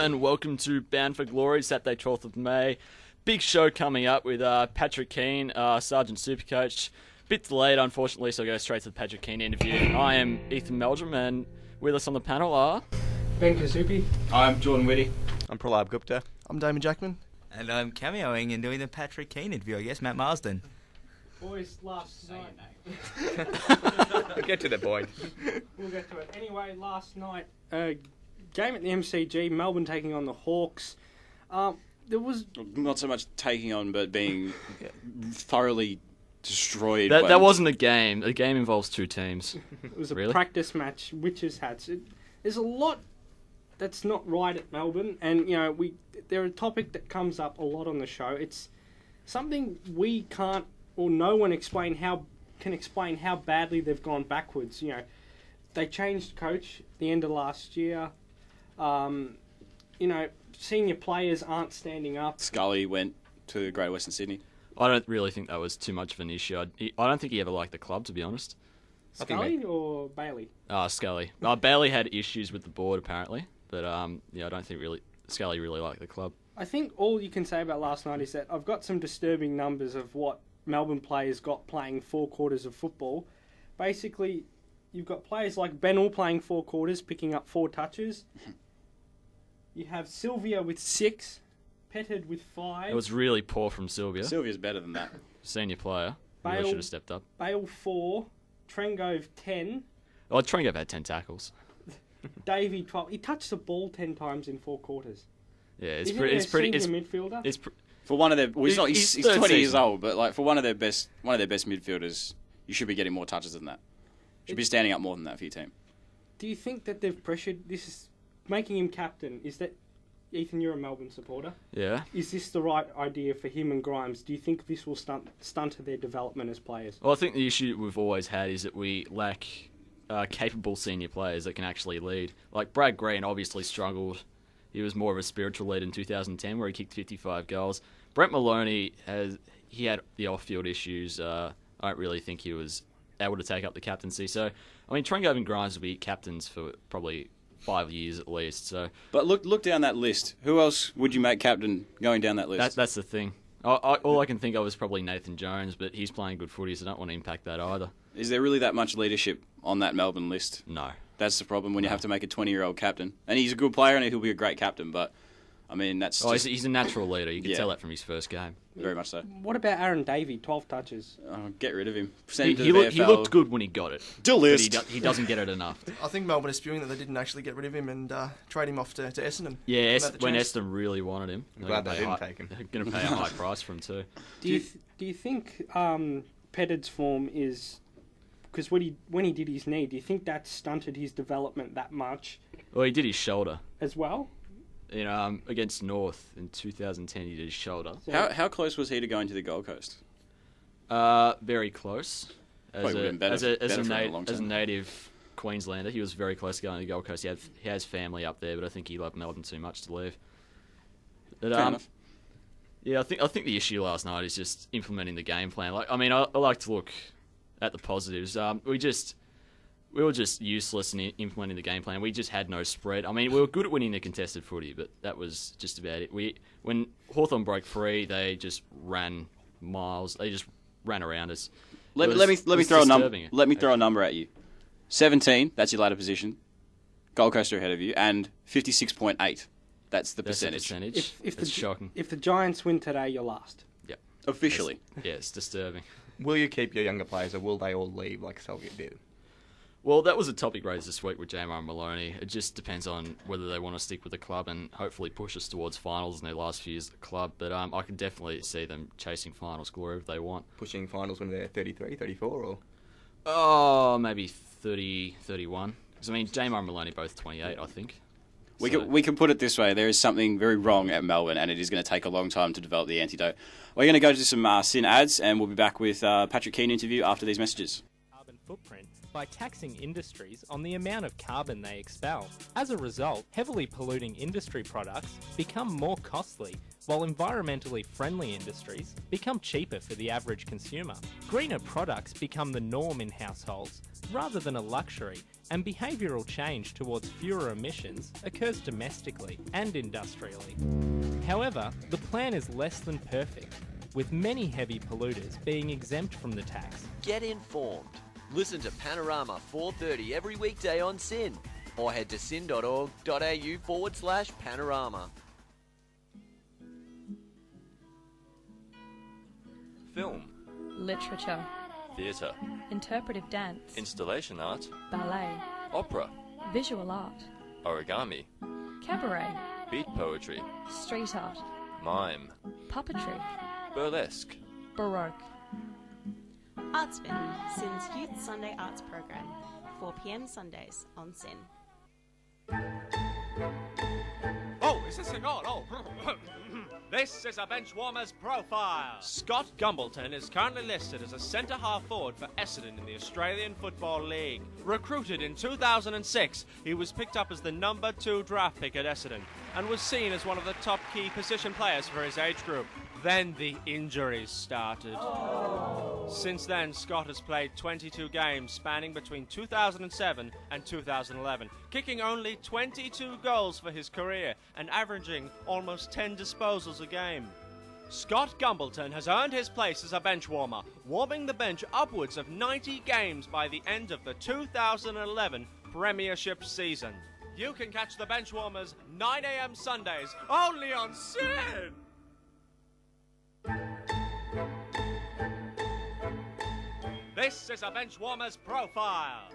and welcome to Bound for Glory, Saturday 12th of May. Big show coming up with Patrick Keane, Sergeant Supercoach. Bit delayed, unfortunately, so I'll go straight to the Patrick Keane interview. I am Ethan Meldrum, and with us on the panel are... Ben Kasupi. I'm Jordan Whitty. I'm Pralab Gupta. I'm Damon Jackman. And I'm cameoing and doing the Patrick Keane interview, I guess, Matt Marsden. Boys, last night... We'll get to the point. We'll get to it. Anyway, last night, game at the MCG, Melbourne taking on the Hawks. There was... Not so much taking on, but being thoroughly destroyed. That wasn't a game. A game involves two teams. It was a Really? practice match, witches' hats. There's a lot that's not right at Melbourne, and they're a topic that comes up a lot on the show. It's something we can't, or no one can explain how badly they've gone backwards. They changed coach at the end of last year. Senior players aren't standing up. Scully went to Greater Western Sydney. I don't really think that was too much of an issue. I don't think he ever liked the club, to be honest. Scully or Bailey? Scully. Bailey had issues with the board, apparently. But, I don't think Scully really liked the club. I think all you can say about last night is that I've got some disturbing numbers of what Melbourne players got playing 4 quarters of football. Basically, you've got players like Ben All playing 4 quarters, picking up 4 touches. You have Sylvia with 6, Petted with 5. It was really poor from Sylvia. Sylvia's better than that. Senior player. Really should have stepped up. Bale 4, Trengove 10. Oh, Trengove had 10 tackles. Davey 12. He touched the ball 10 times in 4 quarters. Yeah, Isn't he a senior midfielder? For one of their, he's 20 years 13. old, but for one of their best midfielders, you should be getting more touches than that. Should be standing up more than that for your team. Do you think that they've pressured? This is making him captain. Is that, Ethan? You're a Melbourne supporter. Yeah. Is this the right idea for him and Grimes? Do you think this will stunt their development as players? Well, I think the issue we've always had is that we lack capable senior players that can actually lead. Like Brad Green obviously struggled. He was more of a spiritual lead in 2010 where he kicked 55 goals. Brent Maloney, had the off-field issues. I don't really think he was able to take up the captaincy. So, Trengove and Grimes will be captains for probably 5 years at least. So, But look down that list. Who else would you make captain going down that list? That's the thing. All I can think of is probably Nathan Jones, but he's playing good footy, so I don't want to impact that either. Is there really that much leadership on that Melbourne list? No. That's the problem when you have to make a 20-year-old captain. And he's a good player and he'll be a great captain, but, that's just... He's a natural leader. You can tell that from his first game. Very much so. What about Aaron Davey? 12 touches. Get rid of him. Send him to He the VFL. looked good when he got it. Delist. But he doesn't get it enough. I think Melbourne is spewing that they didn't actually get rid of him and trade him off to Essendon. Yeah, when Essendon really wanted him. I'm glad they didn't take him. They're going to pay a high price for him too. Do you think Petted's form is... Because when he did his knee, do you think that stunted his development that much? Well, he did his shoulder. As well? Against North in 2010, he did his shoulder. How close was he to going to the Gold Coast? Very close. As a native Queenslander, he was very close to going to the Gold Coast. He has family up there, but I think he loved Melbourne too much to leave. But, Fair enough. Yeah, I think the issue last night is just implementing the game plan. I like to look at the positives. We were just useless in implementing the game plan. We just had no spread. We were good at winning the contested footy, but that was just about it. When Hawthorn broke free, they just ran miles. They just ran around us. Let me throw a number at you. 17. That's your ladder position. Gold Coast are ahead of you, and 56.8. That's the percentage. It's shocking. If the Giants win today, you're last. Yep. Officially. It's disturbing. Will you keep your younger players, or will they all leave like Sylvia did? Well, that was a topic raised this week with J-Mar and Maloney. It just depends on whether they want to stick with the club and hopefully push us towards finals in their last few years at the club. But I can definitely see them chasing finals glory if they want. Pushing finals when they're 33, 34, or? Oh, maybe 30, 31. Because, J-Mar and Maloney both 28, I think. We can put it this way. There is something very wrong at Melbourne, and it is going to take a long time to develop the antidote. We're going to go to some SYN ads, and we'll be back with Patrick Keane interview after these messages. footprint by taxing industries on the amount of carbon they expel. As a result, heavily polluting industry products become more costly, while environmentally friendly industries become cheaper for the average consumer. Greener products become the norm in households rather than a luxury, and behavioural change towards fewer emissions occurs domestically and industrially. However, the plan is less than perfect, with many heavy polluters being exempt from the tax. Get informed. Listen to Panorama 4:30 every weekday on SYN, or head to syn.org.au/panorama. Film, literature, theatre, interpretive dance, installation art, ballet, opera, visual art, origami, cabaret, beat poetry, street art, mime, puppetry, burlesque, baroque. Artspin, SYN's Youth Sunday Arts Program, 4 p.m. Sundays on SYN. Oh, is this thing on? Oh, this is a Benchwarmers profile. Scott Gumbleton is currently listed as a centre-half forward for Essendon in the Australian Football League. Recruited in 2006, he was picked up as the number 2 draft pick at Essendon and was seen as one of the top key position players for his age group. Then the injuries started. Since then, Scott has played 22 games spanning between 2007 and 2011, kicking only 22 goals for his career and averaging almost 10 disposals a game. Scott Gumbleton has earned his place as a bench warmer, warming the bench upwards of 90 games by the end of the 2011 Premiership season. You can catch the bench warmers 9 a.m. Sundays only on SYN! This is a Benchwarmers profile.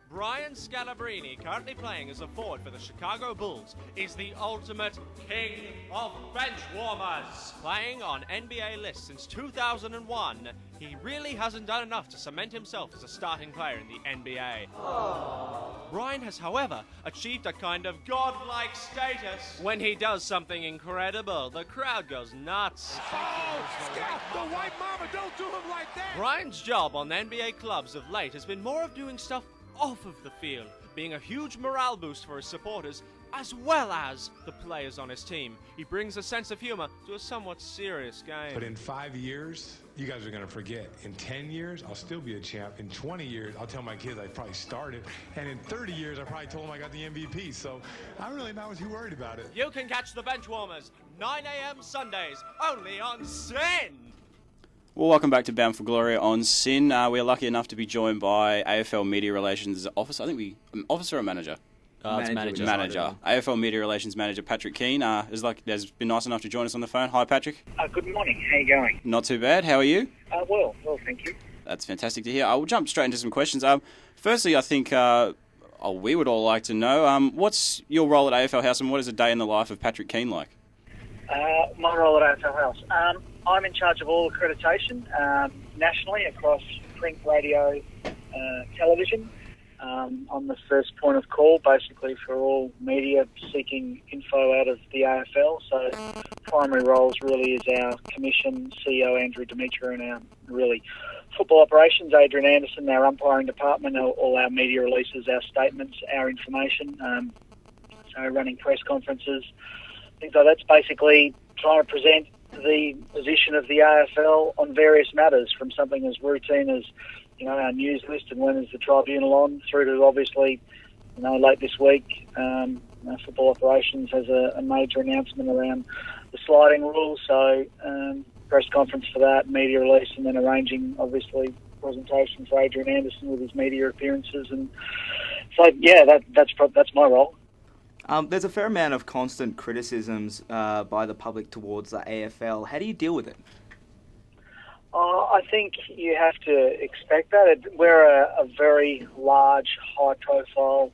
Brian Scalabrine, currently playing as a forward for the Chicago Bulls, is the ultimate king of benchwarmers. Playing on NBA lists since 2001, he really hasn't done enough to cement himself as a starting player in the NBA. Brian has, however, achieved a kind of godlike status. When he does something incredible, the crowd goes nuts. Oh, Scout, the white mama, don't do him like that! Brian's job on NBA clubs of late has been more of doing stuff off of the field, being a huge morale boost for his supporters, as well as the players on his team. He brings a sense of humor to a somewhat serious game. But in 5 years, you guys are going to forget. In 10 years, I'll still be a champ. In 20 years, I'll tell my kids I probably started. And in 30 years, I probably told them I got the MVP. So I'm really not too worried about it. You can catch the Benchwarmers 9 a.m. Sundays only on SYN. Well, welcome back to Bound for Glory on SYN. We're lucky enough to be joined by AFL Media Relations Officer. I think officer or manager? It's manager. Manager. AFL Media Relations Manager Patrick Keane has been nice enough to join us on the phone. Hi, Patrick. Good morning. How are you going? Not too bad. How are you? Well, thank you. That's fantastic to hear. I will jump straight into some questions. Firstly, I think we would all like to know what's your role at AFL House and what is a day in the life of Patrick Keane like? My role at AFL House. I'm in charge of all accreditation nationally across print, radio, television. I'm the first point of call basically for all media seeking info out of the AFL. So primary roles really is our commission, CEO Andrew Demetra, and our really football operations, Adrian Anderson, our umpiring department, all our media releases, our statements, our information. So running press conferences, things like that's basically trying to present the position of the AFL on various matters, from something as routine as our news list and when is the tribunal on, through to obviously late this week football operations has a major announcement around the sliding rules, so press conference for that, media release, and then arranging obviously presentation for Adrian Anderson with his media appearances. And so that's my role. There's a fair amount of constant criticisms by the public towards the AFL. How do you deal with it? I think you have to expect that. We're a very large, high-profile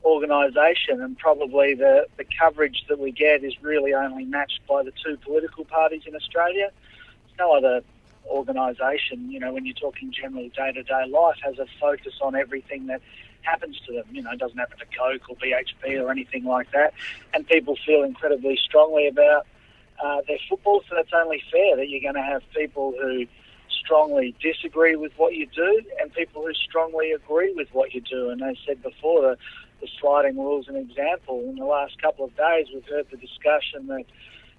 organisation, and probably the coverage that we get is really only matched by the two political parties in Australia. There's no other organisation, when you're talking general day-to-day life, has a focus on everything that happens to them. It doesn't happen to Coke or BHP or anything like that. And people feel incredibly strongly about their football, so it's only fair that you're going to have people who strongly disagree with what you do and people who strongly agree with what you do. And as I said before, the sliding rule is an example. In the last couple of days, we've heard the discussion that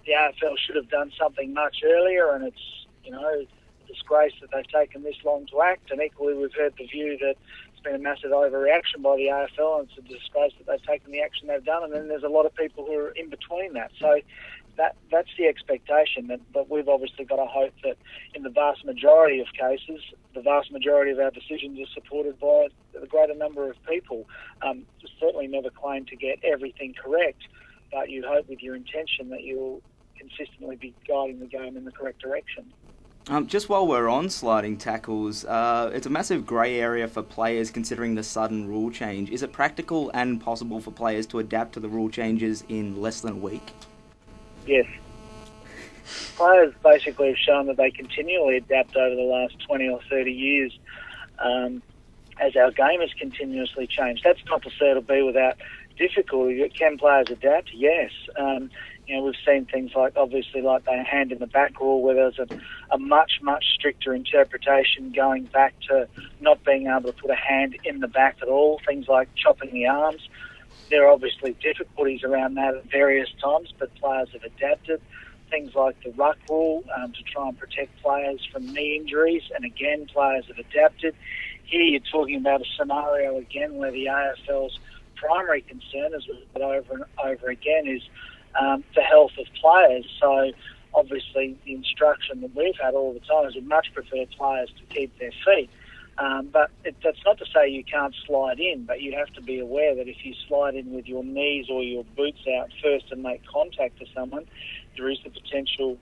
the AFL should have done something much earlier, and it's, a disgrace that they've taken this long to act. And equally, we've heard the view that it's been a massive overreaction by the AFL, and it's a disgrace that they've taken the action they've done. And then there's a lot of people who are in between that. So that's the expectation. But we've obviously got to hope that in the vast majority of cases, the vast majority of our decisions are supported by the greater number of people. Certainly never claim to get everything correct, but you hope with your intention that you'll consistently be guiding the game in the correct direction. Just while we're on sliding tackles, it's a massive grey area for players considering the sudden rule change. Is it practical and possible for players to adapt to the rule changes in less than a week? Yes. Players basically have shown that they continually adapt over the last 20 or 30 years as our game has continuously changed. That's not to say it'll be without difficulty. Can players adapt? Yes. We've seen things like the hand in the back rule, where there's a much, much stricter interpretation going back to not being able to put a hand in the back at all, things like chopping the arms. There are obviously difficulties around that at various times, but players have adapted. Things like the ruck rule to try and protect players from knee injuries, and again, players have adapted. Here you're talking about a scenario again where the AFL's primary concern, as we've said over and over again, is the health of players. So obviously the instruction that we've had all the time is we'd much prefer players to keep their feet. But that's not to say you can't slide in, but you have to be aware that if you slide in with your knees or your boots out first and make contact to someone, there is the potential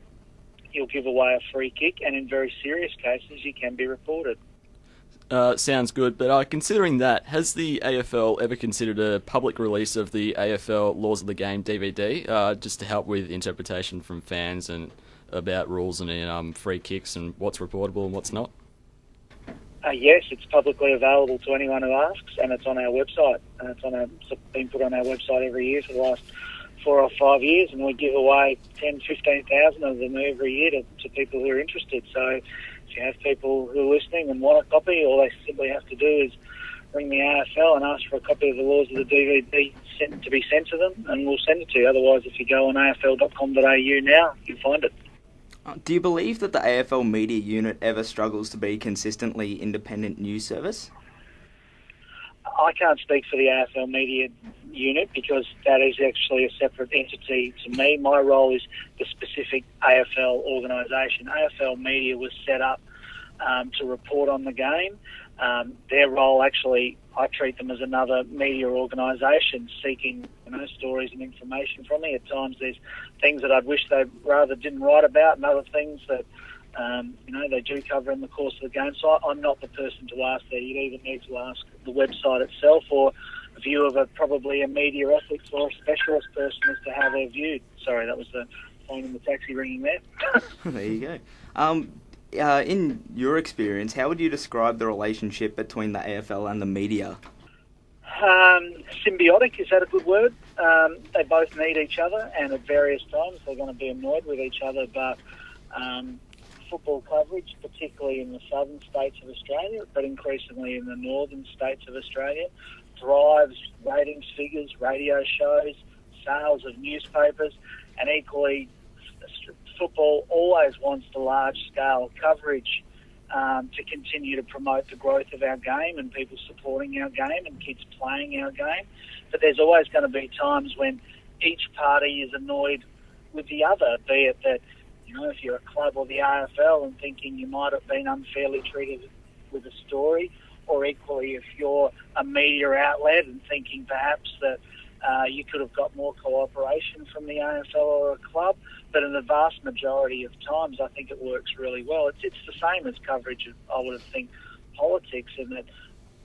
you'll give away a free kick, and in very serious cases you can be reported. Sounds good, but considering that, has the AFL ever considered a public release of the AFL Laws of the Game DVD, just to help with interpretation from fans and about rules and free kicks and what's reportable and what's not? Yes, it's publicly available to anyone who asks, and it's on our website. It's been put on our website every year for the last 4 or 5 years, and we give away 10,000, 15,000 of them every year to people who are interested. So if you have people who are listening and want a copy, all they simply have to do is ring the AFL and ask for a copy of the Laws of the DVD to be sent to them, and we'll send it to you. Otherwise, if you go on afl.com.au now, you'll find it. Do you believe that the AFL media unit ever struggles to be consistently independent news service? I can't speak for the AFL media unit because that is actually a separate entity to me. My role is the specific AFL organisation. AFL media was set up to report on the game. Their role, actually, I treat them as another media organisation seeking stories and information from me. At times there's things that I'd wish they rather didn't write about, and other things that they do cover in the course of the game. So I'm not the person to ask there. You'd either need to ask the website itself or a view of probably a media ethics or a specialist person as to how they're viewed. Sorry, that was the phone in the taxi ringing there. There you go. In your experience, how would you describe the relationship between the AFL and the media? Symbiotic, is that a good word? They both need each other, and at various times they're going to be annoyed with each other, but football coverage, particularly in the southern states of Australia, but increasingly in the northern states of Australia, drives ratings figures, radio shows, sales of newspapers, and equally football always wants the large-scale coverage to continue to promote the growth of our game and people supporting our game and kids playing our game. But there's always going to be times when each party is annoyed with the other, be it that, if you're a club or the AFL and thinking you might have been unfairly treated with a story, or equally if you're a media outlet and thinking perhaps that you could have got more cooperation from the AFL or a club. But in the vast majority of times, I think it works really well. It's the same as coverage of, I would think, politics, in that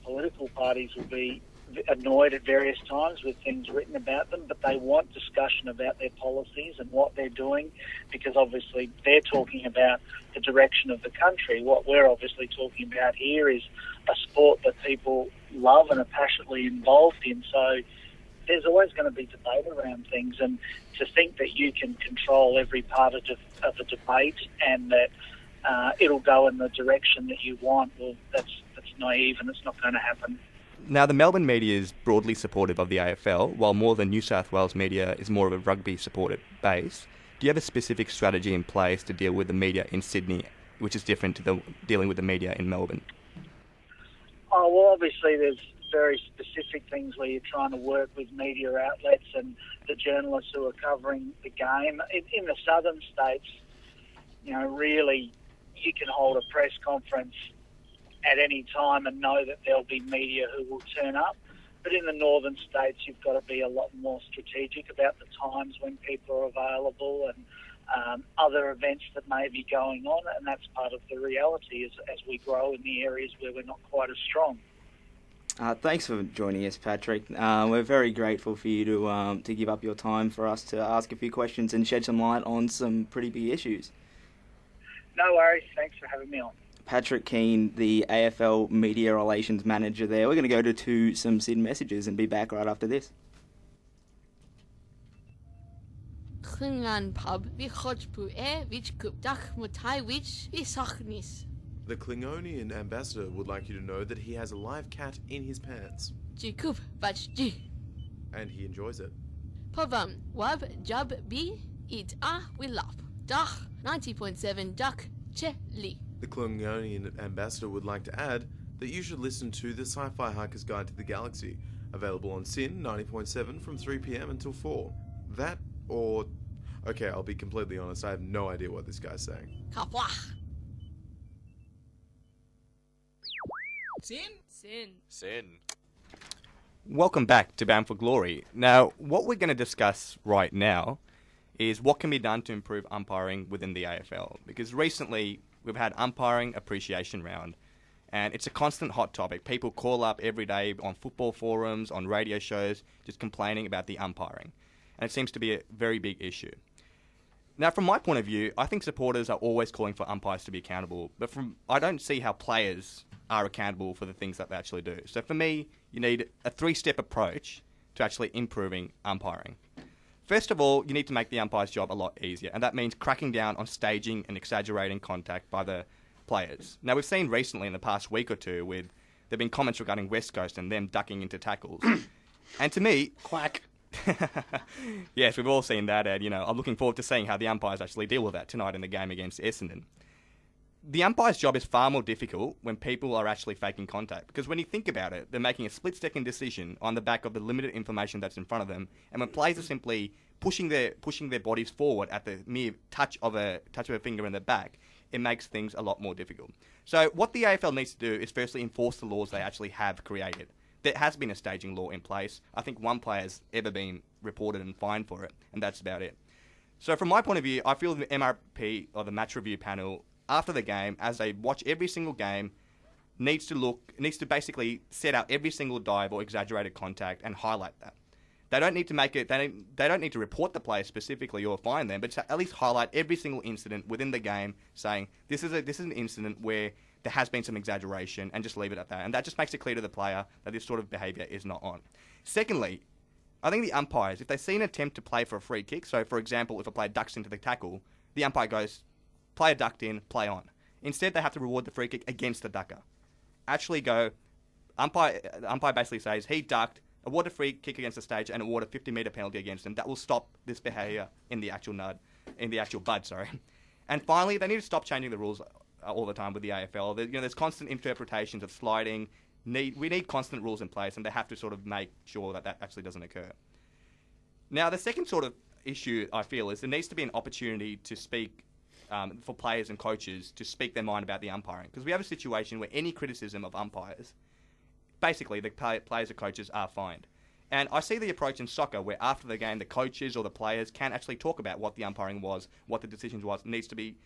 political parties will be annoyed at various times with things written about them, but they want discussion about their policies and what they're doing, because obviously they're talking about the direction of the country. What we're obviously talking about here is a sport that people love and are passionately involved in. So there's always going to be debate around things, and to think that you can control every part of the debate and that it'll go in the direction that you want. Well, that's naive, and it's not going to happen. Now, the Melbourne media is broadly supportive of the AFL, while more the New South Wales media is more of a rugby-supported base. Do you have a specific strategy in place to deal with the media in Sydney, which is different to dealing with the media in Melbourne? Oh, well, obviously there's very specific things where you're trying to work with media outlets and the journalists who are covering the game. In the southern states, really, you can hold a press conference at any time and know that there'll be media who will turn up. But in the northern states, you've got to be a lot more strategic about the times when people are available and other events that may be going on, and that's part of the reality as we grow in the areas where we're not quite as strong. Thanks for joining us, Patrick. We're very grateful for you to give up your time for us to ask a few questions and shed some light on some pretty big issues. No worries. Thanks for having me on. Patrick Keane, the AFL Media Relations Manager there. We're going to go to some SYN messages and be back right after this. Klingan pub vi chodpu which kupdach mutai which vi sachnis. The Klingonian ambassador would like you to know that he has a live cat in his pants. Jikup bach ji. And he enjoys it. Pavam wab jab bi it we lap. Dach 90.7 duck che li. The Klingonian ambassador would like to add that you should listen to the Sci-Fi Hiker's Guide to the Galaxy, available on SYN 90.7 from 3 p.m. until 4. That or... Okay, I'll be completely honest, I have no idea what this guy's saying. Kapwa. SYN? SYN. SYN. Welcome back to Bound for Glory. Now, what we're going to discuss right now is what can be done to improve umpiring within the AFL. Because recently, we've had umpiring appreciation round, and it's a constant hot topic. People call up every day on football forums, on radio shows, just complaining about the umpiring. And it seems to be a very big issue. Now, from my point of view, I think supporters are always calling for umpires to be accountable, but I don't see how players are accountable for the things that they actually do. So for me, you need a 3-step approach to actually improving umpiring. First of all, you need to make the umpire's job a lot easier, and that means cracking down on staging and exaggerating contact by the players. Now, we've seen recently in the past week or two there have been comments regarding West Coast and them ducking into tackles. And to me... Quack. Yes, we've all seen that, Ed. I'm looking forward to seeing how the umpires actually deal with that tonight in the game against Essendon. The umpire's job is far more difficult when people are actually faking contact, because when you think about it, they're making a split-second decision on the back of the limited information that's in front of them, and when players are simply pushing their bodies forward at the mere touch of a finger in the back, it makes things a lot more difficult. So what the AFL needs to do is firstly enforce the laws they actually have created. There has been a staging law in place. I think one player's ever been reported and fined for it, and that's about it. So from my point of view, I feel the MRP, or the match review panel, after the game, as they watch every single game, needs to basically set out every single dive or exaggerated contact and highlight that. They don't need to make it. They don't need to report the player specifically or fine them, but to at least highlight every single incident within the game, saying this is an incident where there has been some exaggeration, and just leave it at that. And that just makes it clear to the player that this sort of behaviour is not on. Secondly, I think the umpires, if they see an attempt to play for a free kick, so for example, if a player ducks into the tackle, the umpire goes, player ducked in, play on. Instead, they have to reward the free kick against the ducker. Actually go, umpire basically says, he ducked, award a free kick against the stage and award a 50-metre penalty against him. That will stop this behaviour in the actual bud. And finally, they need to stop changing the rules all the time with the AFL. There's constant interpretations of sliding. We need constant rules in place, and they have to sort of make sure that actually doesn't occur. Now, the second sort of issue I feel is there needs to be an opportunity to speak for players and coaches to speak their mind about the umpiring, because we have a situation where any criticism of umpires, basically the players or coaches are fined. And I see the approach in soccer where after the game the coaches or the players can actually talk about what the umpiring was, what the decisions was, needs to be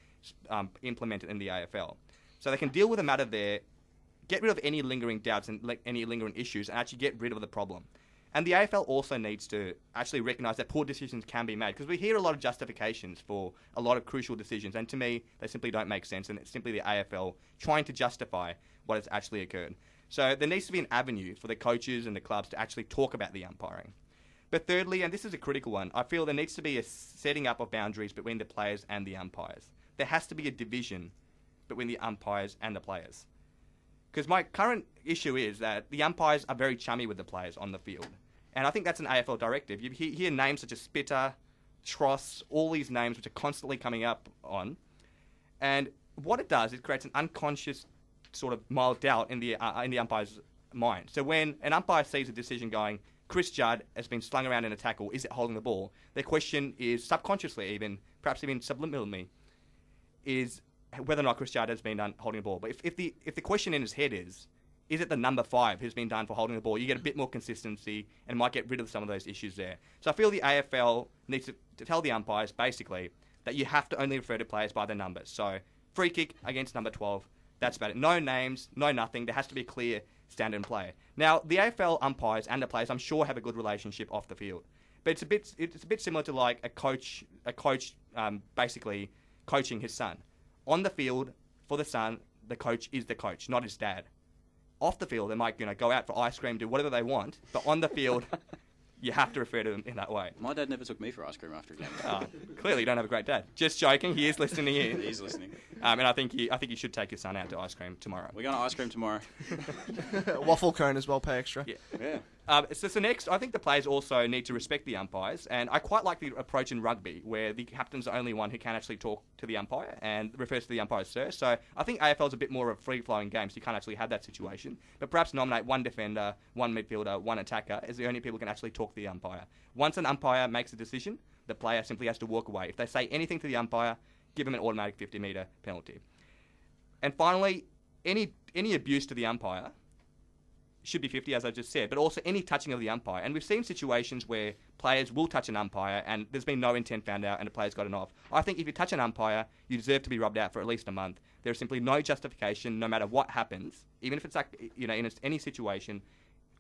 implemented in the AFL. So they can deal with the matter there, get rid of any lingering doubts and any lingering issues, and actually get rid of the problem. And the AFL also needs to actually recognise that poor decisions can be made, because we hear a lot of justifications for a lot of crucial decisions, and to me, they simply don't make sense, and it's simply the AFL trying to justify what has actually occurred. So there needs to be an avenue for the coaches and the clubs to actually talk about the umpiring. But thirdly, and this is a critical one, I feel there needs to be a setting up of boundaries between the players and the umpires. There has to be a division between the umpires and the players. Because my current issue is that the umpires are very chummy with the players on the field. And I think that's an AFL directive. You hear names such as Spitter, Tross, all these names which are constantly coming up on. And what it does, it creates an unconscious sort of mild doubt in the umpire's mind. So when an umpire sees a decision going, Chris Judd has been slung around in a tackle, is it holding the ball? Their question is subconsciously even, perhaps even subliminally, is whether or not Chris Judd has been done holding the ball. But if the question in his head is it the number 5 who's been done for holding the ball, you get a bit more consistency and might get rid of some of those issues there. So I feel the AFL needs to tell the umpires, basically, that you have to only refer to players by their numbers. So free kick against number 12, that's about it. No names, no nothing. There has to be a clear standard in play. Now, the AFL umpires and the players, I'm sure, have a good relationship off the field. But it's a bit similar to like a coach basically coaching his son. On the field, for the son, the coach is the coach, not his dad. Off the field, they might go out for ice cream, do whatever they want, but on the field, you have to refer to them in that way. My dad never took me for ice cream after a game. Clearly, you don't have a great dad. Just joking. He is listening to you. He is listening. And I think you should take your son out to ice cream tomorrow. We're going to ice cream tomorrow. Waffle cone as well, pay extra. Yeah. So next, I think the players also need to respect the umpires, and I quite like the approach in rugby, where the captain's the only one who can actually talk to the umpire and refers to the umpire as sir. So I think AFL's a bit more of a free-flowing game, so you can't actually have that situation. But perhaps nominate one defender, one midfielder, one attacker as the only people who can actually talk to the umpire. Once an umpire makes a decision, the player simply has to walk away. If they say anything to the umpire, give them an automatic 50-metre penalty. And finally, any abuse to the umpire should be 50, as I just said, but also any touching of the umpire. And we've seen situations where players will touch an umpire and there's been no intent found out and the player's gotten off. I think if you touch an umpire, you deserve to be rubbed out for at least a month. There's simply no justification, no matter what happens, even if it's like, in any situation,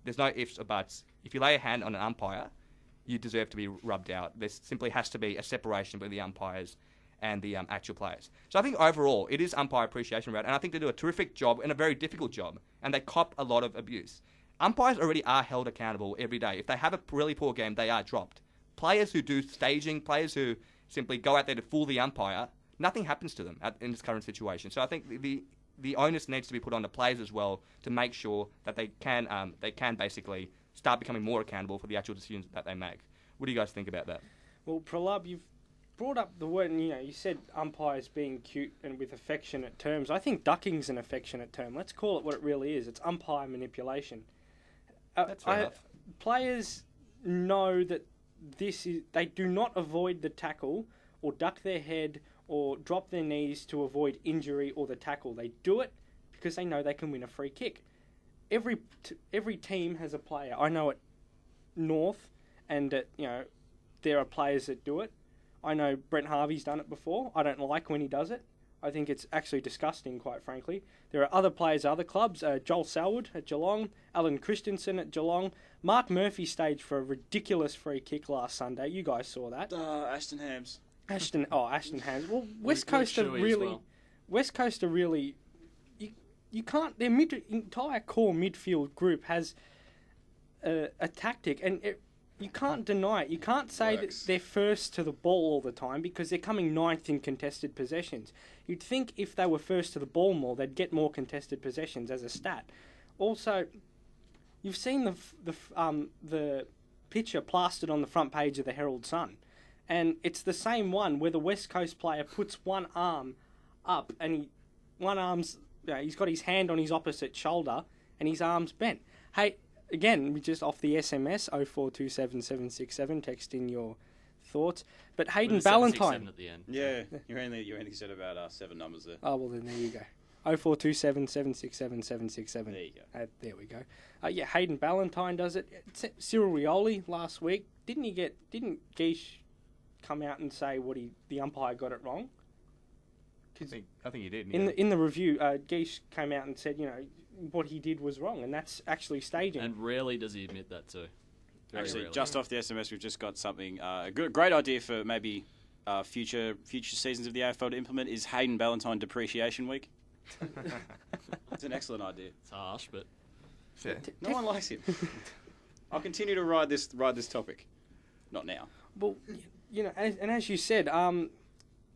there's no ifs or buts. If you lay a hand on an umpire, you deserve to be rubbed out. There simply has to be a separation between the umpires and the actual players. So I think overall, it is umpire appreciation round, and I think they do a terrific job and a very difficult job, and they cop a lot of abuse. Umpires already are held accountable every day. If they have a really poor game, they are dropped. Players who do staging, players who simply go out there to fool the umpire, nothing happens to them in this current situation. So I think the onus needs to be put on the players as well to make sure that they can basically start becoming more accountable for the actual decisions that they make. What do you guys think about that? Well, Pralab, you've brought up the word, and you said umpires being cute and with affectionate terms. I think ducking's an affectionate term. Let's call it what it really is. It's umpire manipulation. That's fair enough. Players know that they do not avoid the tackle or duck their head or drop their knees to avoid injury or the tackle. They do it because they know they can win a free kick. Every team has a player. I know at North, and there are players that do it. I know Brent Harvey's done it before. I don't like when he does it. I think it's actually disgusting, quite frankly. There are other players at other clubs. Joel Selwood at Geelong, Alan Christensen at Geelong. Mark Murphy staged for a ridiculous free kick last Sunday. You guys saw that. Ashton Hams. Ashton Hams. Well, West Coast are really... West Coast are really... You can't... Their entire core midfield group has a tactic, and you can't deny it. You can't say that they're first to the ball all the time because they're coming ninth in contested possessions. You'd think if they were first to the ball more, they'd get more contested possessions as a stat. Also, you've seen the picture plastered on the front page of the Herald Sun, and it's the same one where the West Coast player puts one arm up and he's got his hand on his opposite shoulder and his arm's bent. Hey. Again, we just off the SMS 0427 text in your thoughts. But Hayden Ballantyne. At the end. Yeah, you only said about 7 numbers there. Oh well, then there you go. 0427 767 There you go. There we go. Hayden Ballantyne does it. Cyril Rioli last week didn't Geish come out and say the umpire got it wrong? I think he did. In the review, Geish came out and said what he did was wrong, and that's actually staging. And rarely does he admit that too. Actually, rarely. Just off the SMS, we've just got something. A great idea for maybe future seasons of the AFL to implement is Hayden Ballantyne Depreciation Week. It's an excellent idea. It's harsh, but fair. No one likes him. I'll continue to ride this topic. Not now. Well, as you said,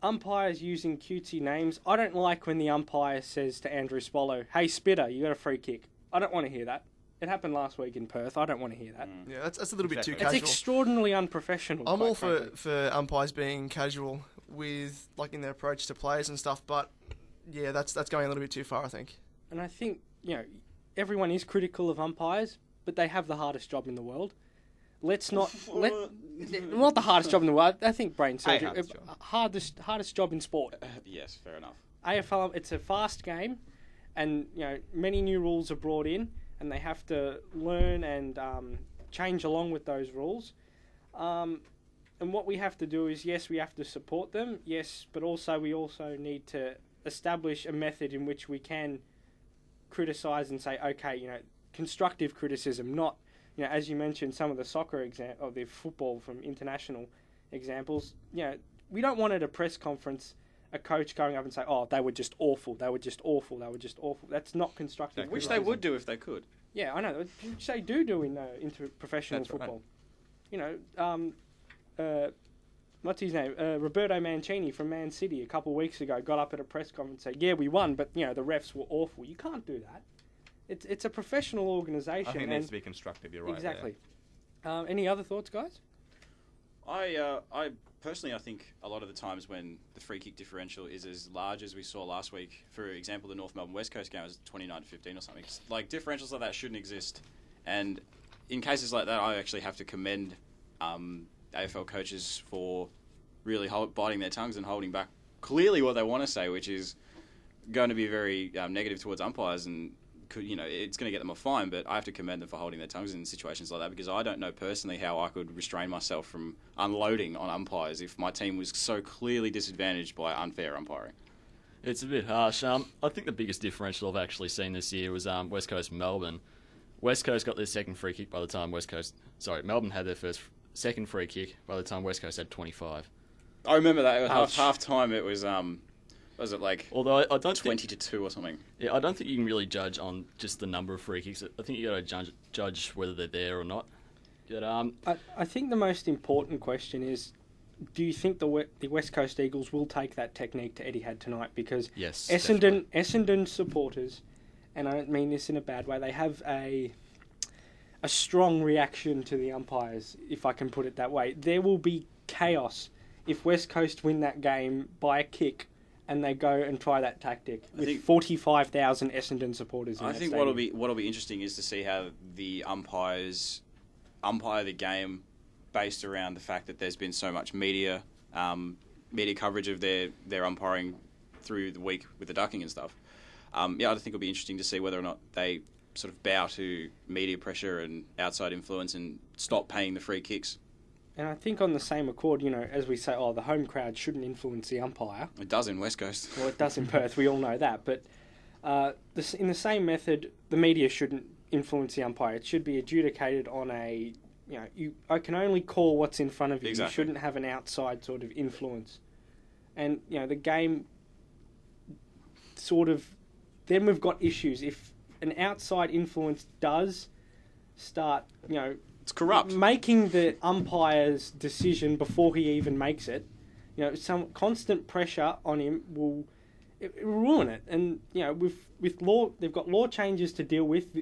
umpires using cutesy names. I don't like when the umpire says to Andrew Swallow, "Hey, Spitter, you got a free kick." I don't want to hear that. It happened last week in Perth. I don't want to hear that. Yeah, that's a little bit too It's casual. extraordinarily unprofessional. I'm quite all frankly. for umpires being casual with in their approach to players and stuff, but yeah, that's going a little bit too far, I think. And I think, everyone is critical of umpires, but they have the hardest job in the world. Let's not not the hardest job in the world. I think brain surgery, hardest job in sport. Yes, fair enough. AFL, it's a fast game, and many new rules are brought in, and they have to learn and change along with those rules. And what we have to do is, yes, we have to support them, yes, but also we also need to establish a method in which we can criticise and say, okay, constructive criticism, not, as you mentioned, some of the soccer or the football from international examples. We don't want at a press conference a coach going up and say, "Oh, they were just awful. They were just awful. They were just awful." That's not constructive. Which they would do if they could. Yeah, I know. Which they do in professional That's right. football. What's his name? Roberto Mancini from Man City a couple of weeks ago got up at a press conference and said, "Yeah, we won, but the refs were awful." You can't do that. It's a professional organisation. I think it needs to be constructive. You're right. Exactly. Any other thoughts, guys? I personally, I think a lot of the times when the free kick differential is as large as we saw last week, for example, the North Melbourne West Coast game was 29-15 or something. Differentials like that shouldn't exist. And in cases like that, I actually have to commend AFL coaches for really biting their tongues and holding back clearly what they want to say, which is going to be very negative towards umpires, and it's going to get them a fine, but I have to commend them for holding their tongues in situations like that, because I don't know personally how I could restrain myself from unloading on umpires if my team was so clearly disadvantaged by unfair umpiring. It's a bit harsh. I think the biggest differential I've actually seen this year was West Coast Melbourne. West Coast got their second free kick by the time Melbourne had their second free kick by the time West Coast had 25. I remember that. At half time it was although I don't 20-2 or something. Yeah, I don't think you can really judge on just the number of free kicks. I think you got to judge whether they're there or not. But, I think the most important question is, do you think the West Coast Eagles will take that technique to Etihad tonight? Because yes, Essendon supporters, and I don't mean this in a bad way, they have a strong reaction to the umpires, if I can put it that way. There will be chaos if West Coast win that game by a kick and they go and try that tactic with 45,000 Essendon supporters in I that think stadium. what'll be interesting is to see how the umpires umpire the game based around the fact that there's been so much media coverage of their umpiring through the week with the ducking and stuff. I think it'll be interesting to see whether or not they sort of bow to media pressure and outside influence and stop paying the free kicks. And I think on the same accord, as we say, the home crowd shouldn't influence the umpire. It does in West Coast. Well, it does in Perth, we all know that. But in the same method, the media shouldn't influence the umpire. It should be adjudicated on I can only call what's in front of you. Exactly. You shouldn't have an outside sort of influence. And, the game then we've got issues. If an outside influence does start, it's corrupt, making the umpire's decision before he even makes it, some constant pressure on him will ruin it. And with law, they've got law changes to deal with,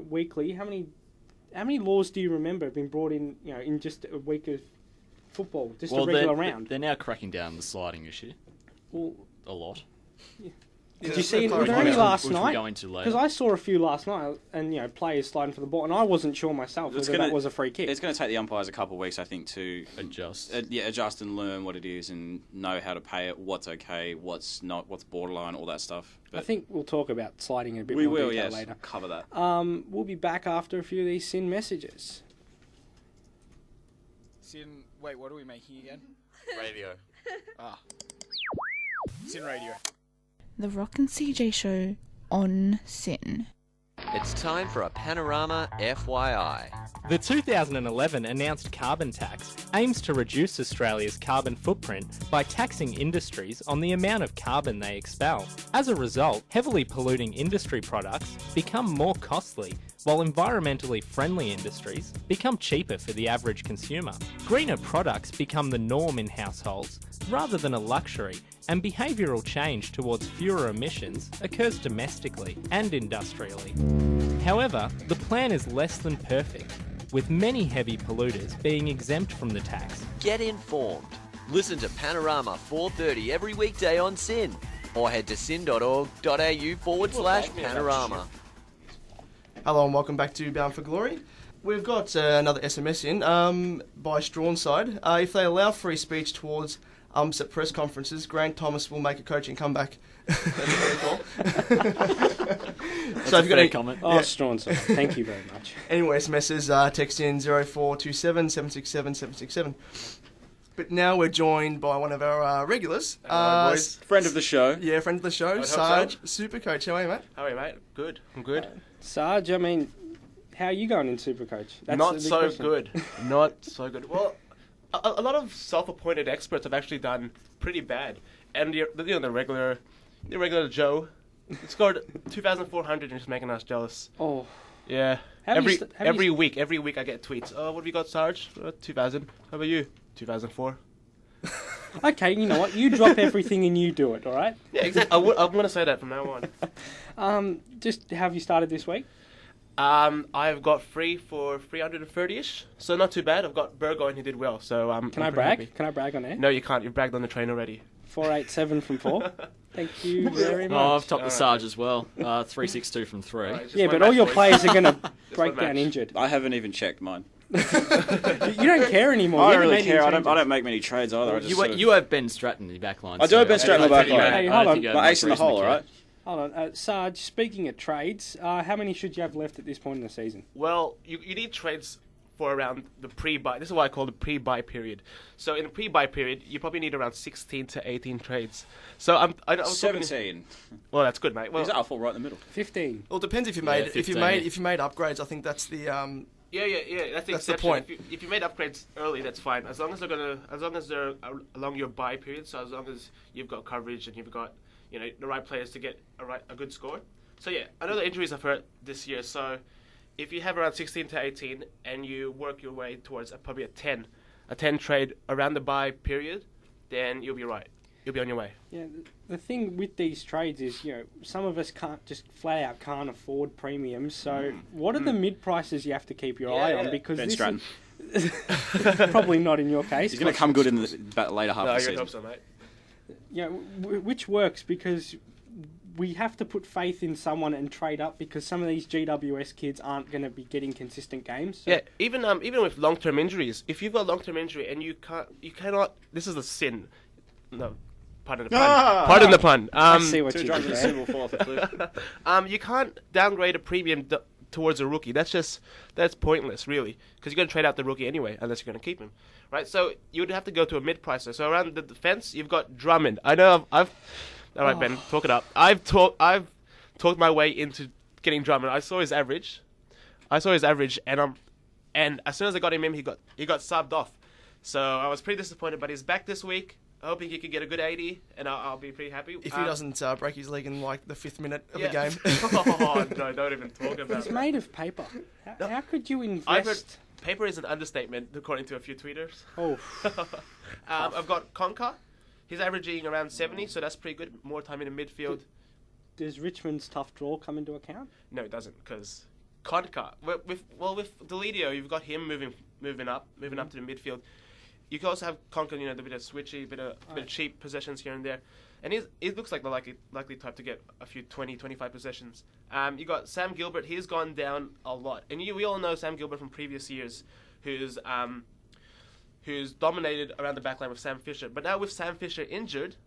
weekly. How many laws do you remember have been brought in, in just a week of football, just a regular round? They're now cracking down on the sliding issue. Well, a lot. Yeah. Did you see? Were there any last night? Because I saw a few last night, and players sliding for the ball, and I wasn't sure myself whether that was a free kick. It's going to take the umpires a couple of weeks, I think, to adjust. Adjust and learn what it is and know how to pay it, what's okay, what's not, what's borderline, all that stuff. But I think we'll talk about sliding in a bit more detail later. We'll cover that. We'll be back after a few of these SYN messages. SYN, wait, what are we making again? Radio. SYN Radio. The Rock and CJ Show on SYN. It's time for a Panorama FYI. The 2011 announced carbon tax aims to reduce Australia's carbon footprint by taxing industries on the amount of carbon they expel. As a result, heavily polluting industry products become more costly, while environmentally friendly industries become cheaper for the average consumer. Greener products become the norm in households rather than a luxury, and behavioural change towards fewer emissions occurs domestically and industrially. However, the plan is less than perfect, with many heavy polluters being exempt from the tax. Get informed. Listen to Panorama 4:30 every weekday on SYN, or head to syn.org.au/panorama. Hello and welcome back to Bound for Glory. We've got another SMS in by Straunside. If they allow free speech towards umps at press conferences, Grant Thomas will make a coaching comeback. That's very cool. So if you've got any comment. Oh, Straunside, thank you very much. Anyway, SMSs, text in 0427 767 767. But now we're joined by one of our regulars. Friend of the show. Yeah, friend of the show, Sarge, SuperCoach. How are you, mate? How are you, mate? Good. I'm good. Sarge, I mean, how are you going in SuperCoach? Not so good. Not so good. Well, a lot of self-appointed experts have actually done pretty bad. And the regular Joe scored 2,400 and just making us jealous. Oh. Yeah. Every week I get tweets. Oh, what have you got, Sarge? 2,000. How about you? 2004. Okay, you know what? You drop everything and you do it, all right? Yeah, exactly. I'm going to say that from now on. Just have you started this week? I've got free for 330-ish, so not too bad. I've got Burgoyne who did well, so Can I brag? Happy. Can I brag on air? No, you can't. You've bragged on the train already. 487 from 4. Thank you very much. Oh, I've topped the Sarge as well. 362 from 3. Right, yeah, but all your players are going to break down injured. I haven't even checked mine. You don't care anymore. I don't really care. I don't make many trades either. You have Ben Stratton in your back line. I do have Ben Stratton in my back line. Hey, hold on. My ace in the hole, all right? Hold on. Sarge, speaking of trades, how many should you have left at this point in the season? Well, you need trades for around the pre-buy. This is what I call the pre-buy period. So in the pre-buy period, you probably need around 16 to 18 trades. So I was 17. Well, that's good, mate. Well, I'll fall right in the middle. 15. Well, it depends if you made if you made upgrades. I think that's the Yeah. That's the point. If you made upgrades early, that's fine. As long as they're along your buy period. So as long as you've got coverage and you've got the right players to get a good score. So yeah, I know the injuries I've heard this year. So if you have around 16 to 18 and you work your way towards probably a 10 trade around the buy period, then you'll be right. You'll be on your way. Yeah, the thing with these trades is, some of us can't afford premiums. So what are the mid prices you have to keep your eye on? Because Ben Stratton. Probably not in your case. He's going to come good in the later half of the season. I hope so, mate. Which works because we have to put faith in someone and trade up because some of these GWS kids aren't going to be getting consistent games. So. Yeah, even with long-term injuries, if you've got a long-term injury and you cannot. This is a sin. No, pardon the pun. Pardon the pun. I see what you did there. You can't downgrade a premium towards a rookie. That's pointless, really, because you're going to trade out the rookie anyway, unless you're going to keep him, right? So you would have to go to a mid-pricer. So around the defense, you've got Drummond. I know I've all right, Ben, talk it up. I've talked my way into getting Drummond. I saw his average, and as soon as I got him in, he got subbed off. So I was pretty disappointed. But he's back this week, hoping he could get a good 80, and I'll be pretty happy. If he doesn't break his leg in like the 5th minute of the game. Oh no, don't even talk about it. He's made of paper. How could you invest? I've heard paper is an understatement, according to a few tweeters. Oh. I've got Conca. He's averaging around 70, so that's pretty good. More time in the midfield. Does Richmond's tough draw come into account? No, it doesn't, because Conca. With Delidio, you've got him moving up to the midfield. You can also have Conca, the bit of switchy, bit of cheap possessions here and there, and he looks like the likely type to get a few 20, 25 possessions. You got Sam Gilbert. He's gone down a lot, and we all know Sam Gilbert from previous years, who's dominated around the backline with Sam Fisher. But now with Sam Fisher injured,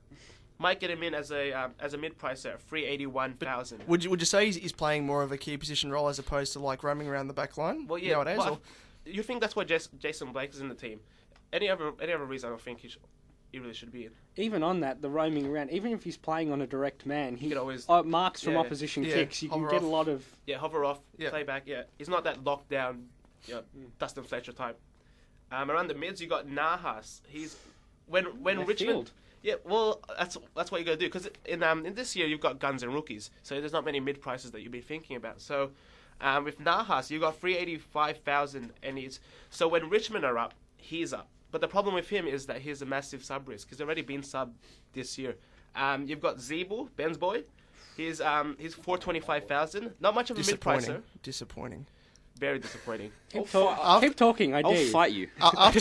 might get him in as a mid-pricer, 381,000. Would you say he's playing more of a key position role as opposed to like roaming around the backline nowadays? Well, you think that's why Jason Blake is in the team? Any other reason, I don't think he really should be in. Even on that, the roaming around, even if he's playing on a direct man, he always marks from opposition kicks. You can get a lot of hover off, play back. Yeah, he's not that locked down, Dustin Fletcher type. Around the mids, you got Nahas. He's when Richmond. Field. Yeah, well, that's what you got to do, because in this year you've got guns and rookies, so there's not many mid prices that you'd be thinking about. So With Nahas, you got 385,000, so when Richmond are up, he's up. But the problem with him is that he's a massive sub risk. He's already been sub this year. You've got Zeeble, Ben's boy. He's 425,000. Not much of a mid-pricer. Disappointing. Very disappointing. Keep talking, I dare you. I'll fight you. After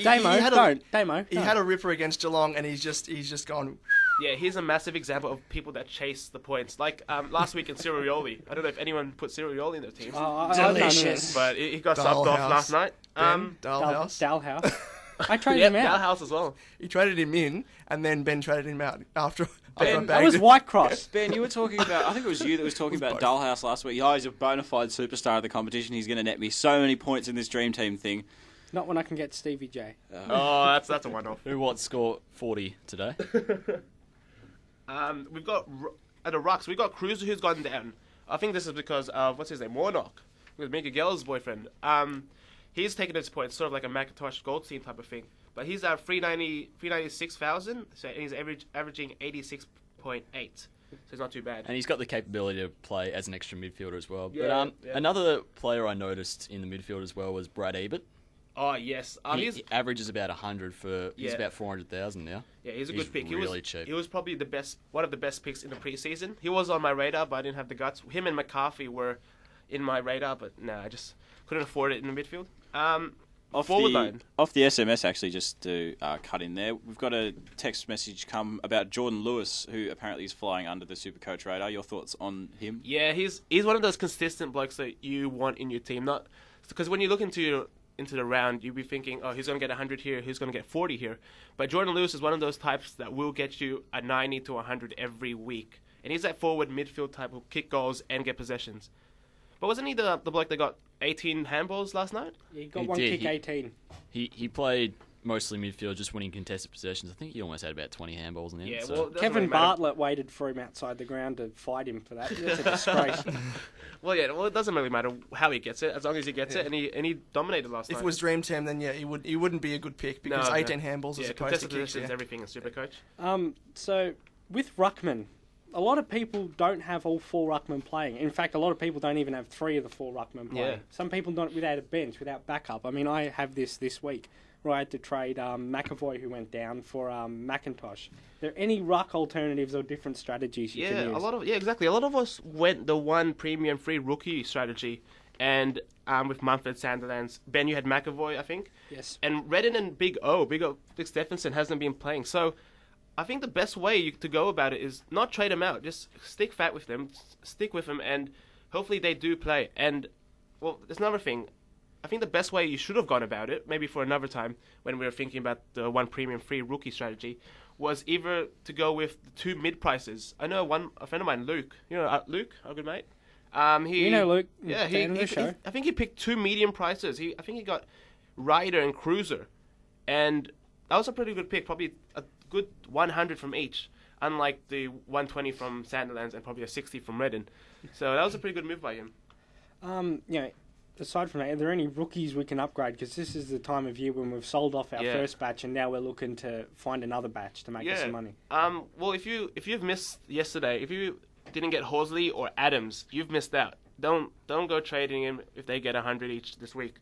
Damo, he had a ripper against Geelong, and he's just gone. Yeah, he's a massive example of people that chase the points. Like last week in Sirioli. I don't know if anyone put Sirioli in their team. Delicious. But he got subbed off last night. Dalhouse. I traded him out. Dalhouse as well. He traded him in, and then Ben traded him out after. That was Whitecross. Ben, you were talking about, I think it was you that was talking about Dullhouse last week. Oh, he's a bona fide superstar of the competition. He's going to net me so many points in this Dream Team thing. Not when I can get Stevie J. Oh, that's a one-off. Who what score 40 today? We've got at the Rucks. We've got Cruiser who's gone down. I think this is because of what's his name, Warnock, with Mika Gell's boyfriend. He's taken his points, sort of like a McIntosh Goldstein type of thing. But he's at 396,000, so he's averaging 86.8. So it's not too bad. And he's got the capability to play as an extra midfielder as well. Yeah, but another player I noticed in the midfield as well was Brad Ebert. Oh, yes. He averages about 100 for... He's about 400,000 now. Yeah, he's a good pick. Really cheap. He was probably one of the best picks in the preseason. He was on my radar, but I didn't have the guts. Him and McCarthy were in my radar, but I just couldn't afford it in the midfield. Off the SMS, actually, just to cut in there, we've got a text message come about Jordan Lewis, who apparently is flying under the SuperCoach radar. Your thoughts on him? Yeah, he's one of those consistent blokes that you want in your team. Not because when you look into the round, you'll be thinking, oh, who's going to get 100 here, who's going to get 40 here. But Jordan Lewis is one of those types that will get you a 90 to 100 every week. And he's that forward midfield type who'll kick goals and get possessions. But wasn't he the bloke that got 18 handballs last night? Yeah, he got one kick 18. He played mostly midfield, just winning contested possessions. I think he almost had about 20 handballs in the end. Yeah, so. well, Kevin Bartlett waited for him outside the ground to fight him for that. That's a disgrace. Well, it doesn't really matter how he gets it, as long as he gets it, and he dominated last night. If it was Dream Team, then he wouldn't be a good pick because 18 handballs as opposed to kicks. Everything in SuperCoach. So with Ruckman, a lot of people don't have all 4 Ruckman playing. In fact, a lot of people don't even have 3 of the 4 Ruckman playing. Yeah. Some people don't without a bench, without backup. I mean, I have this week where I had to trade McAvoy, who went down, for McIntosh. Are there any ruck alternatives or different strategies you can use? Exactly. A lot of us went the one premium free rookie strategy, and with Mumford, Sandilands. Ben, you had McAvoy, I think. Yes. And Redden and Big Stephenson hasn't been playing. So I think the best way to go about it is not trade them out. Just stick fat with them, stick with them, and hopefully they do play. And, well, there's another thing. I think the best way you should have gone about it, maybe for another time when we were thinking about the one premium free rookie strategy, was either to go with the 2 mid-prices. I know a friend of mine, Luke. You know Luke, our good mate? You know Luke. Yeah, I think he picked 2 medium prices. I think he got Ryder and Cruiser. And that was a pretty good pick, probably a good 100 from each, unlike the 120 from Sandilands and probably a 60 from Redden. So that was a pretty good move by him. Aside from that, are there any rookies we can upgrade? Because this is the time of year when we've sold off our first batch, and now we're looking to find another batch to make us some money. Well, if you've missed yesterday, if you didn't get Horsley or Adams, you've missed out. Don't go trading him if they get 100 each this week.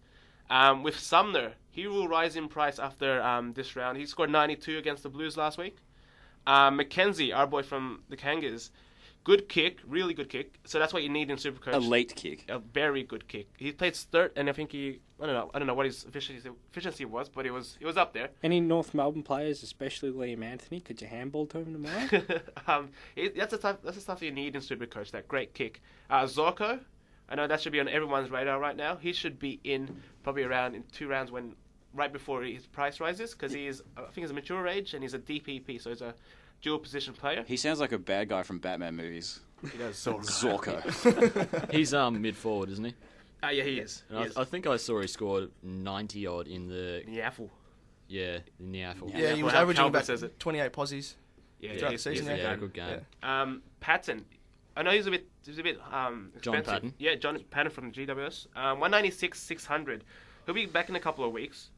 With Sumner, he will rise in price after this round. He scored 92 against the Blues last week. Mackenzie, our boy from the Kangas, good kick, really good kick. So that's what you need in SuperCoach. A late kick. A very good kick. He played third, and I think I don't know what his efficiency was, but it was up there. Any North Melbourne players, especially Liam Anthony, could you handball to him tomorrow? That's the stuff you need in SuperCoach. That great kick. Zorko, I know that should be on everyone's radar right now. He should be in probably around in 2 rounds right before his price rises, because I think he's a mature age and he's a DPP, so he's a dual position player. He sounds like a bad guy from Batman movies. He does. Zorko. He's mid forward, isn't he? Yeah, he is. I think I saw he scored 90 odd in the Niaffle. Yeah, in the Niaffle. Yeah, he was averaging about 28 posies. Yeah, the season. Yeah, good game. Patton. I know he's a bit expensive. John Patton. Yeah, John Patton from the GWS. 196, 600. He'll be back in a couple of weeks.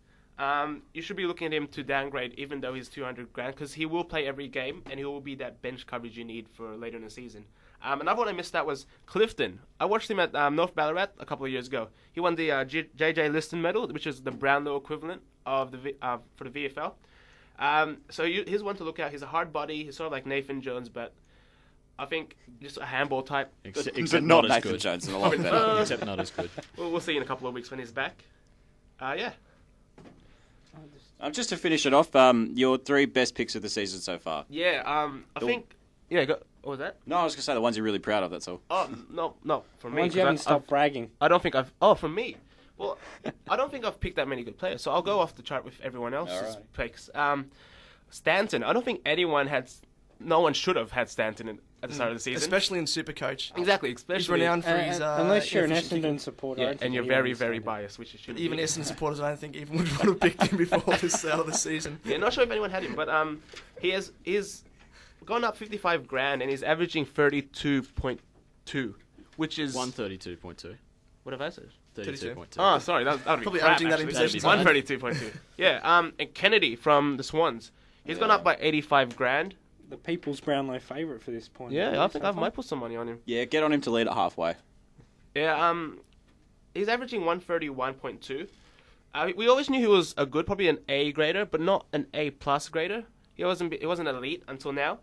You should be looking at him to downgrade, even though he's 200 grand, because he will play every game and he will be that bench coverage you need for later in the season. Another one I missed out was Clifton. I watched him at North Ballarat a couple of years ago. He won the J.J. Liston medal, which is the Brownlow equivalent of for the VFL. So he's one to look at. He's a hard body. He's sort of like Nathan Jones, but I think just a handball type. Except not Nathan good. Jones, and a lot better. Except not as good. We'll see in a couple of weeks when he's back. Yeah. Just to finish it off, your 3 best picks of the season so far. Yeah, I think... Yeah, what was that? No, I was going to say the ones you're really proud of, that's all. Oh, no, for me. Ones you haven't stopped bragging. I don't think I've... Oh, for me? Well, I don't think I've picked that many good players, so I'll go off the chart with everyone else's picks. Stanton, I don't think anyone had... No one should have had Stanton at the start of the season. Especially in SuperCoach. Exactly, especially... He's renowned for his... unless you're an Essendon supporter. Yeah, and you're very, very biased, which you shouldn't Even be. Essendon supporters, I don't think even would have picked him before the start of the season. Yeah, not sure if anyone had him, but he's gone up 55 grand and he's averaging 32.2, which is... 132.2. What have I said? 32.2. Oh, sorry, that would be probably crap, averaging that in actually. possessions. 132.2. Yeah, and Kennedy from the Swans, he's gone up by 85 grand. The people's Brownlow favourite for this point. Yeah, I think I might put some money on him. Yeah, get on him to lead at halfway. Yeah, he's averaging 131.2. We always knew he was a good, probably an A grader, but not an A plus grader. He wasn't elite until now.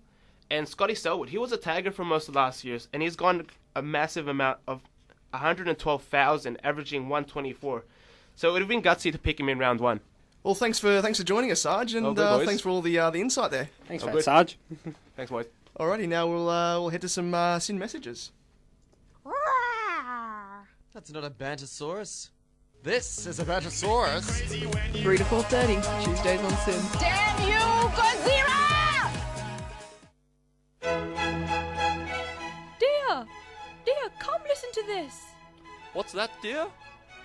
And Scotty Selwood, he was a tagger for most of last year's, and he's gone a massive amount of 112,000, averaging 124. So it would have been gutsy to pick him in round 1. Well, thanks for joining us, Sarge, and thanks for all the insight there. Thanks for that, Sarge. Thanks, boys. Alrighty, now we'll head to some SYN messages. That's not a Bantosaurus. This is a Bantosaurus. 3 to 4:30, Tuesdays on SYN. Damn you, Godzilla! Dear, come listen to this. What's that, dear?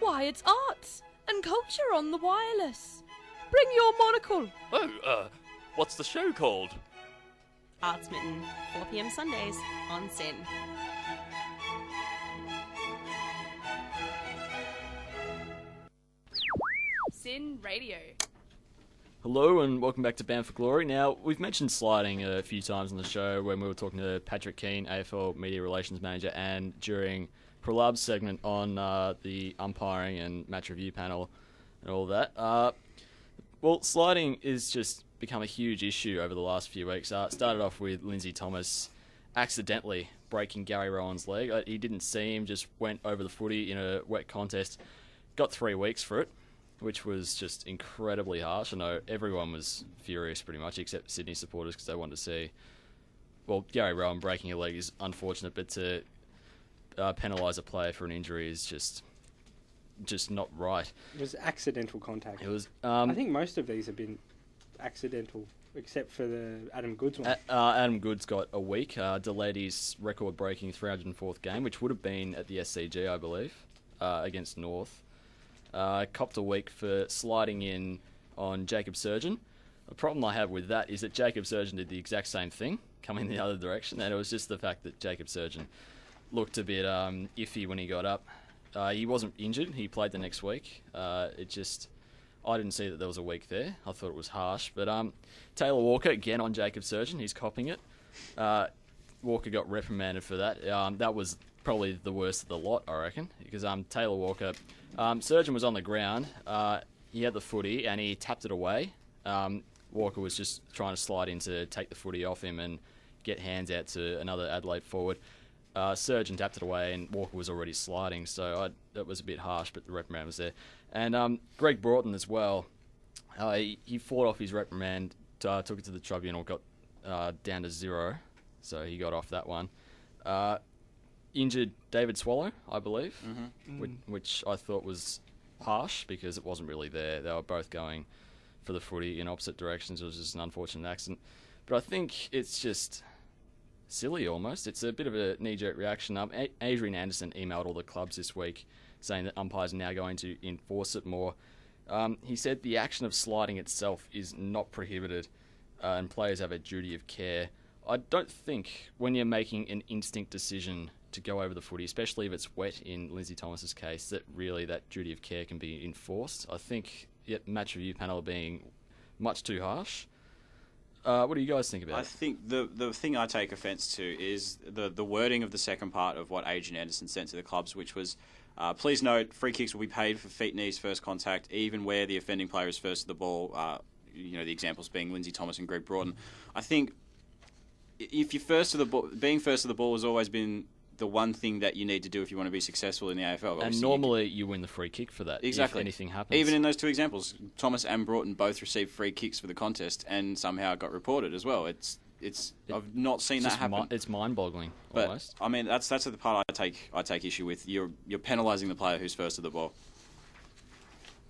Why, it's arts and culture on the wireless. Bring your monocle. Oh, what's the show called? Artsmitten, 4 p.m. Sundays on SYN. SYN Radio. Hello and welcome back to Bound for Glory. Now, we've mentioned sliding a few times on the show when we were talking to Patrick Keane, AFL Media Relations Manager, and during Pralab's segment on the umpiring and match review panel and all that. Well, sliding is just become a huge issue over the last few weeks. It started off with Lindsay Thomas accidentally breaking Gary Rowan's leg. He didn't see him, just went over the footy in a wet contest. Got 3 weeks for it, which was just incredibly harsh. I know everyone was furious pretty much, except Sydney supporters, because they wanted to see... Well, Gary Rowan breaking a leg is unfortunate, but to penalise a player for an injury is just not right. It was accidental contact. It was. I think most of these have been accidental, except for the Adam Goods one. Adam Goods got a week, delayed his record-breaking 304th game, which would have been at the SCG, I believe, against North. Copped a week for sliding in on Jacob Surgeon. The problem I have with that is that Jacob Surgeon did the exact same thing, coming the other direction, and it was just the fact that Jacob Surgeon looked a bit iffy when he got up. He wasn't injured. He played the next week. I didn't see that there was a week there. I thought it was harsh. But Taylor Walker, again on Jacob Surgeon, he's copping it. Walker got reprimanded for that. That was probably the worst of the lot, I reckon, because Taylor Walker... Surgeon was on the ground. He had the footy and he tapped it away. Walker was just trying to slide in to take the footy off him and get hands out to another Adelaide forward. Surgeon tapped it away and Walker was already sliding, so that was a bit harsh, but the reprimand was there. And Greg Broughton as well, he fought off his reprimand, took it to the tribunal, got down to 0, so he got off that one. Injured David Swallow, I believe, which I thought was harsh because it wasn't really there. They were both going for the footy in opposite directions. It was just an unfortunate accident. But I think it's just silly almost. It's a bit of a knee-jerk reaction. Adrian Anderson emailed all the clubs this week saying that umpires are now going to enforce it more. He said the action of sliding itself is not prohibited and players have a duty of care. I don't think when you're making an instinct decision to go over the footy, especially if it's wet in Lindsay Thomas's case, that really that duty of care can be enforced. I think match review panel being much too harsh. What do you guys think about I it? think the thing I take offence to is the wording of the second part of what Agent Anderson sent to the clubs, which was, please note, free kicks will be paid for feet, knees, first contact, even where the offending player is first to the ball. The examples being Lindsay Thomas and Greg Broughton. I think if you're first to the ball, being first to the ball has always been the one thing that you need to do if you want to be successful in the AFL. And Obviously, normally you win the free kick for that. Exactly. If anything happens. Even in those two examples, Thomas and Broughton both received free kicks for the contest, and somehow it got reported as well. I've not seen that happen. It's mind-boggling, But almost. I mean, that's the part I take issue with. You're penalising the player who's first to the ball.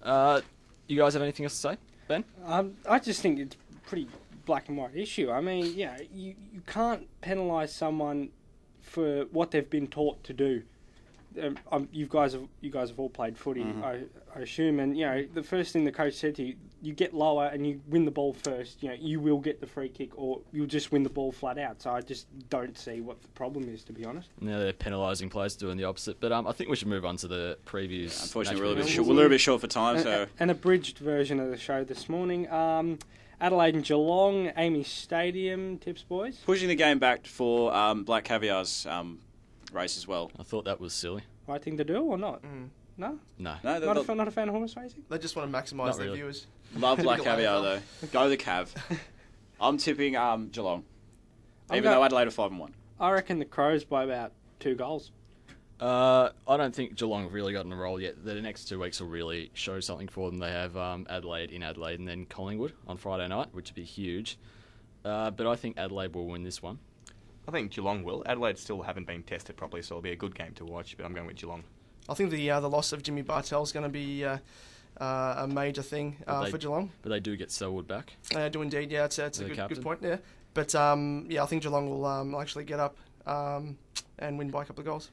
You guys have anything else to say, Ben? I just think it's a pretty black and white issue. I mean, you can't penalise someone for what they've been taught to do. You guys have all played footy, I assume, and the first thing the coach said to you, you get lower and you win the ball first. You will get the free kick, or you'll just win the ball flat out. So I just don't see what the problem is, to be honest. Now they're penalising players doing the opposite. But I think we should move on to the previews. Unfortunately, we're a little bit short for time. So An abridged version of the show this morning. Adelaide and Geelong, Amy Stadium. Tips, boys? pushing the game back for Black Caviar's race as well. I thought that was silly. Right thing to do or not? No? No. Not a fan of horse racing? They just want to maximise their viewers. Love Black Caviar though. Go the Cav. I'm tipping Geelong, even though Adelaide are 5-1. I reckon the Crows by about 2 goals. I don't think Geelong have really gotten a roll yet. The next 2 weeks will really show something for them. They have Adelaide in Adelaide and then Collingwood on Friday night, which would be huge. But I think Adelaide will win this one. I think Geelong will. Adelaide still haven't been tested properly, so it'll be a good game to watch, but I'm going with Geelong. I think the loss of Jimmy Bartell is going to be a major thing for Geelong. But they do get Selwood back. They do indeed, yeah. It's a good point, yeah. But, I think Geelong will actually get up and win by a couple of goals.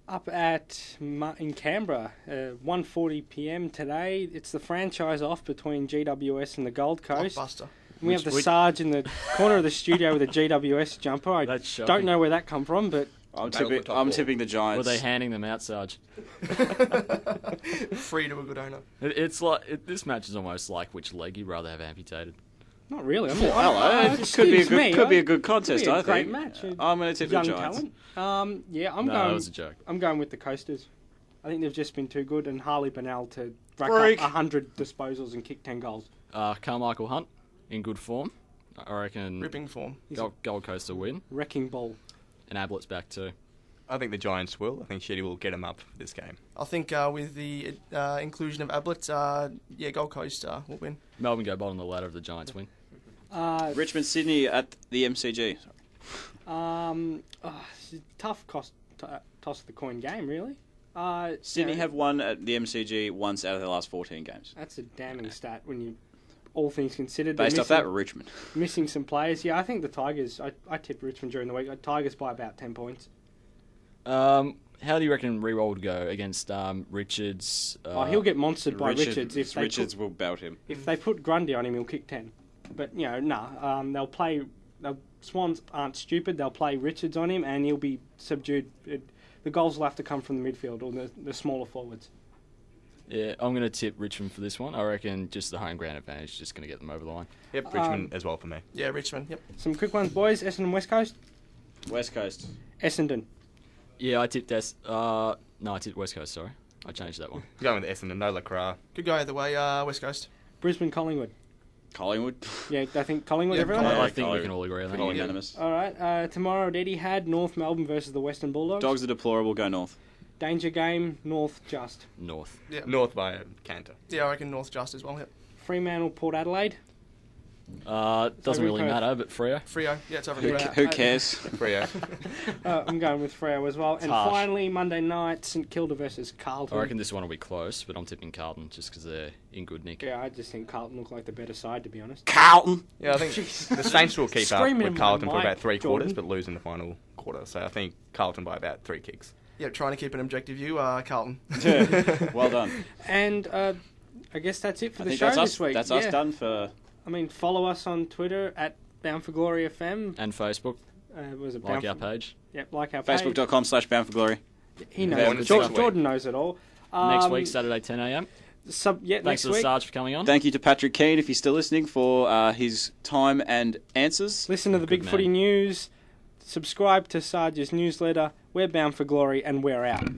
Up in Canberra, 1:40 p.m. today. It's the franchise off between GWS and the Gold Coast. Blockbuster. We have the Sarge in the corner of the studio with a GWS jumper. I don't know where that come from, but I'm tipping the Giants. Were they handing them out, Sarge? Free to a good owner. It's like this match is almost like which leg you'd rather have amputated. Not really. It could be a good contest. I think. Great match. I'm going to tip the Giants. Talent. I'm going. That was a joke. I'm going with the Coasters. I think they've just been too good, and Harley Bennell to rack up 100 disposals and kick 10 goals. Carmichael Hunt in good form. I reckon. Ripping form. Gold Coast will win. Wrecking ball. And Ablett's back too. I think the Giants will. I think Shetty will get them up for this game. I think with the inclusion of Ablett, Gold Coast will win. Melbourne go bottom of the ladder if the Giants win. Richmond, Sydney at the MCG. Tough toss of the coin game, really. Sydney have won at the MCG once out of their last 14 games. That's a damning stat when you, all things considered. Based off that, Richmond. Missing some players. Yeah, I think the Tigers, I tipped Richmond during the week. Tigers by about 10 points. How do you reckon Reroll would go against Richards? He'll get monstered by Richards. Richards will belt him. If they put Grundy on him, he'll kick 10. But, they'll play... Swans aren't stupid. They'll play Richards on him, and he'll be subdued. The goals will have to come from the midfield or the smaller forwards. Yeah, I'm going to tip Richmond for this one. I reckon just the home ground advantage is just going to get them over the line. Yep, Richmond as well for me. Yeah, Richmond, yep. Some quick ones, boys. Essendon West Coast? West Coast. Essendon. Yeah, I tipped I tipped West Coast, sorry. I changed that one. Going with Essendon, no Lacroix. Could go either way, West Coast. Brisbane Collingwood. Collingwood. Yeah, I think Collingwood, everyone? I think we can all agree on that. Unanimous. All right, tomorrow at Etihad, North Melbourne versus the Western Bulldogs. Dogs are deplorable, go North. Danger game, North just. North. Yep. North by a canter. Yeah, I reckon North just as well, yep. Fremantle, Port Adelaide. Doesn't really matter, but Freo. Freo, yeah, it's over Who cares? Freo. I'm going with Freo as well. And finally, Monday night, St Kilda versus Carlton. I reckon this one will be close, but I'm tipping Carlton just because they're in good nick. Yeah, I just think Carlton look like the better side, to be honest. Carlton! Yeah, I think the Saints will keep up with Carlton for about 3 quarters, but lose in the final quarter. So I think Carlton by about 3 kicks. Yeah, trying to keep an objective view, Carlton. Well done. And I guess that's it for the show this week. That's us done for... I mean, follow us on Twitter at Bound for Glory FM. And Facebook. Was it like our page. Yep, like our page. Facebook.com/Bound for Glory. He knows. Jordan knows it all. Next week, Saturday, 10 a.m. Thanks next to week. Sarge for coming on. Thank you to Patrick Keane, if he's still listening, for his time and answers. Listen to the Big Footy News. Subscribe to Sarge's newsletter. We're bound for glory, and we're out.